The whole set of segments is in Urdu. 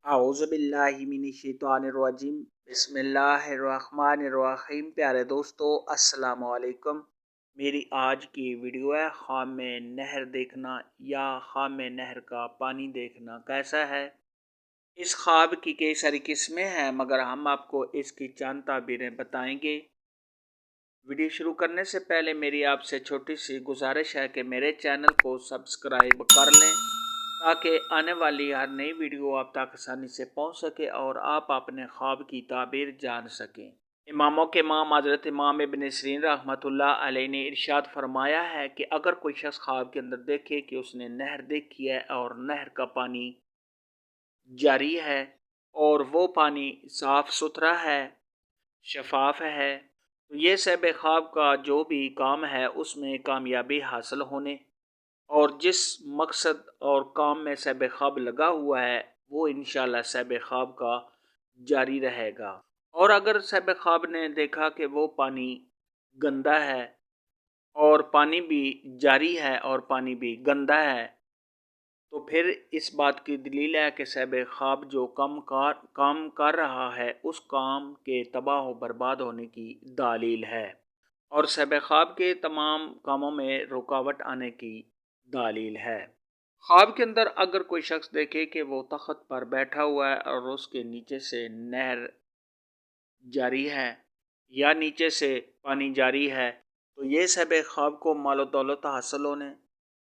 اعوذ باللہ من الشیطان الرجیم بسم اللہ الرحمن الرحیم۔ پیارے دوستو السلام علیکم۔ میری آج کی ویڈیو ہے خام میں نہر دیکھنا یا خام میں نہر کا پانی دیکھنا کیسا ہے۔ اس خواب کی کئی ساری قسمیں ہیں مگر ہم آپ کو اس کی چند تعبیریں بتائیں گے۔ ویڈیو شروع کرنے سے پہلے میری آپ سے چھوٹی سی گزارش ہے کہ میرے چینل کو سبسکرائب کر لیں تاکہ آنے والی ہر نئی ویڈیو آپ تک آسانی سے پہنچ سکے اور آپ اپنے خواب کی تعبیر جان سکیں۔ اماموں کے امام حضرت امام ابن سیرین رحمۃ اللہ علیہ نے ارشاد فرمایا ہے کہ اگر کوئی شخص خواب کے اندر دیکھے کہ اس نے نہر دیکھی ہے اور نہر کا پانی جاری ہے اور وہ پانی صاف ستھرا ہے، شفاف ہے، تو یہ صاحب خواب کا جو بھی کام ہے اس میں کامیابی حاصل ہونے اور جس مقصد اور کام میں صاحب خواب لگا ہوا ہے وہ انشاءاللہ صاحب خواب کا جاری رہے گا۔ اور اگر صاحب خواب نے دیکھا کہ وہ پانی گندا ہے اور پانی بھی جاری ہے اور پانی بھی گندا ہے تو پھر اس بات کی دلیل ہے کہ صاحب خواب جو کام کر رہا ہے اس کام کے تباہ و برباد ہونے کی دلیل ہے اور صاحب خواب کے تمام کاموں میں رکاوٹ آنے کی دلیل ہے۔ خواب کے اندر اگر کوئی شخص دیکھے کہ وہ تخت پر بیٹھا ہوا ہے اور اس کے نیچے سے نہر جاری ہے یا نیچے سے پانی جاری ہے تو یہ صاحب خواب کو مال و دولت حاصل ہونے،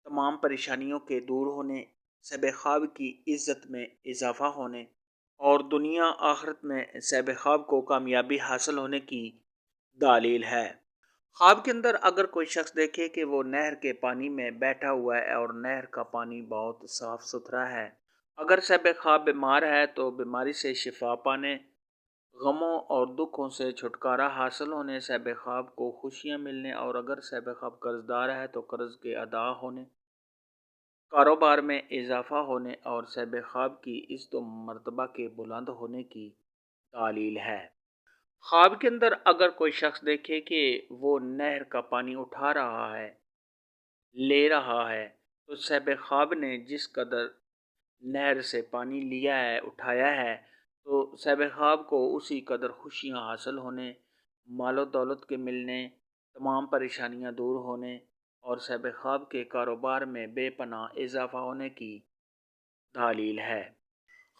تمام پریشانیوں کے دور ہونے، صاحب خواب کی عزت میں اضافہ ہونے اور دنیا آخرت میں صاحب خواب کو کامیابی حاصل ہونے کی دلیل ہے۔ خواب کے اندر اگر کوئی شخص دیکھے کہ وہ نہر کے پانی میں بیٹھا ہوا ہے اور نہر کا پانی بہت صاف ستھرا ہے، اگر صاحب خواب بیمار ہے تو بیماری سے شفا پانے، غموں اور دکھوں سے چھٹکارا حاصل ہونے، صاحب خواب کو خوشیاں ملنے اور اگر صاحب خواب قرض دار ہے تو قرض کے ادا ہونے، کاروبار میں اضافہ ہونے اور صاحب خواب کی عزت و مرتبہ کے بلند ہونے کی دلیل ہے۔ خواب کے اندر اگر کوئی شخص دیکھے کہ وہ نہر کا پانی اٹھا رہا ہے، لے رہا ہے، تو صاحب خواب نے جس قدر نہر سے پانی لیا ہے، اٹھایا ہے، تو صاحب خواب کو اسی قدر خوشیاں حاصل ہونے، مال و دولت کے ملنے، تمام پریشانیاں دور ہونے اور صاحب خواب کے کاروبار میں بے پناہ اضافہ ہونے کی دلیل ہے۔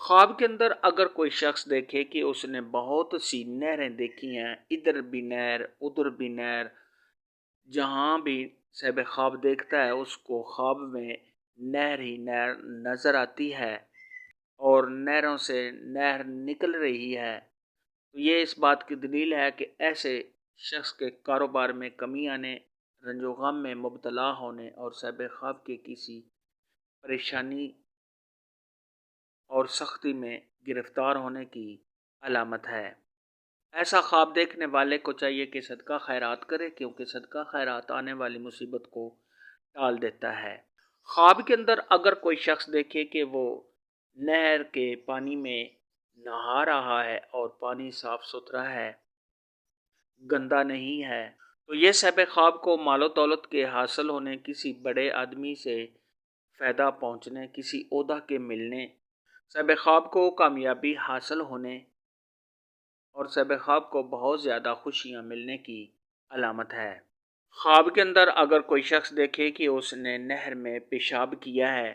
خواب کے اندر اگر کوئی شخص دیکھے کہ اس نے بہت سی نہریں دیکھی ہیں، ادھر بھی نہر ادھر بھی نہر، جہاں بھی صاحب خواب دیکھتا ہے اس کو خواب میں نہر ہی نہر نظر آتی ہے اور نہروں سے نہر نکل رہی ہے، تو یہ اس بات کی دلیل ہے کہ ایسے شخص کے کاروبار میں کمی آنے، رنج و غم میں مبتلا ہونے اور صاحب خواب کے کسی پریشانی اور سختی میں گرفتار ہونے کی علامت ہے۔ ایسا خواب دیکھنے والے کو چاہیے کہ صدقہ خیرات کرے کیونکہ صدقہ خیرات آنے والی مصیبت کو ٹال دیتا ہے۔ خواب کے اندر اگر کوئی شخص دیکھے کہ وہ نہر کے پانی میں نہا رہا ہے اور پانی صاف ستھرا ہے، گندا نہیں ہے، تو یہ صاحب خواب کو مال و دولت کے حاصل ہونے، کسی بڑے آدمی سے فائدہ پہنچنے، کسی عہدہ کے ملنے، صاحب خواب کو کامیابی حاصل ہونے اور صاحب خواب کو بہت زیادہ خوشیاں ملنے کی علامت ہے۔ خواب کے اندر اگر کوئی شخص دیکھے کہ اس نے نہر میں پیشاب کیا ہے،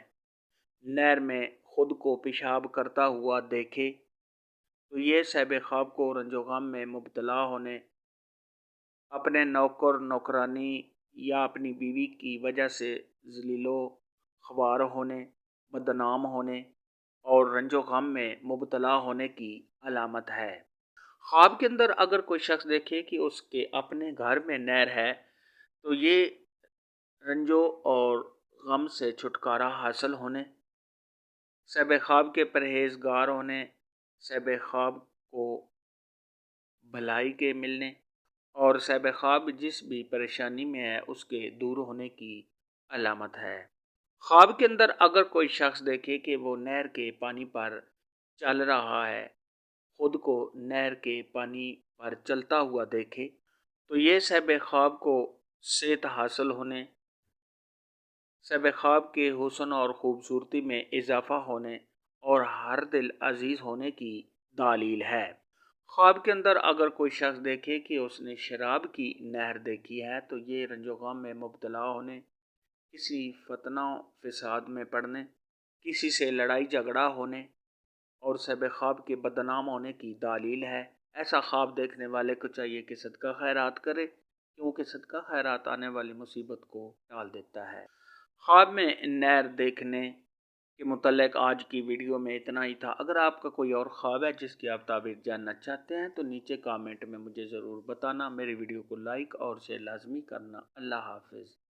نہر میں خود کو پیشاب کرتا ہوا دیکھے، تو یہ صاحب خواب کو رنج و غم میں مبتلا ہونے، اپنے نوکر نوکرانی یا اپنی بیوی کی وجہ سے ذلیل و خوار ہونے، بدنام ہونے اور رنج و غم میں مبتلا ہونے کی علامت ہے۔ خواب کے اندر اگر کوئی شخص دیکھے کہ اس کے اپنے گھر میں نہر ہے تو یہ رنجوں اور غم سے چھٹکارا حاصل ہونے، صاحب خواب کے پرہیزگار ہونے، صاحب خواب کو بھلائی کے ملنے اور صاحب خواب جس بھی پریشانی میں ہے اس کے دور ہونے کی علامت ہے۔ خواب کے اندر اگر کوئی شخص دیکھے کہ وہ نہر کے پانی پر چل رہا ہے، خود کو نہر کے پانی پر چلتا ہوا دیکھے، تو یہ صاحب خواب کو صحت حاصل ہونے، صاحب خواب کے حسن اور خوبصورتی میں اضافہ ہونے اور ہر دل عزیز ہونے کی دلیل ہے۔ خواب کے اندر اگر کوئی شخص دیکھے کہ اس نے شراب کی نہر دیکھی ہے تو یہ رنج و غم میں مبتلا ہونے، کسی فتنہ و فساد میں پڑنے، کسی سے لڑائی جھگڑا ہونے اور صاحب خواب کے بدنام ہونے کی دلیل ہے۔ ایسا خواب دیکھنے والے کو چاہیے کہ صدقہ خیرات کرے، کیونکہ صدقہ خیرات آنے والی مصیبت کو ٹال دیتا ہے۔ خواب میں نہر دیکھنے کے متعلق آج کی ویڈیو میں اتنا ہی تھا۔ اگر آپ کا کوئی اور خواب ہے جس کی آپ تعبیر جاننا چاہتے ہیں تو نیچے کامنٹ میں مجھے ضرور بتانا۔ میری ویڈیو کو لائک اور شیئر لازمی کرنا۔ اللہ حافظ۔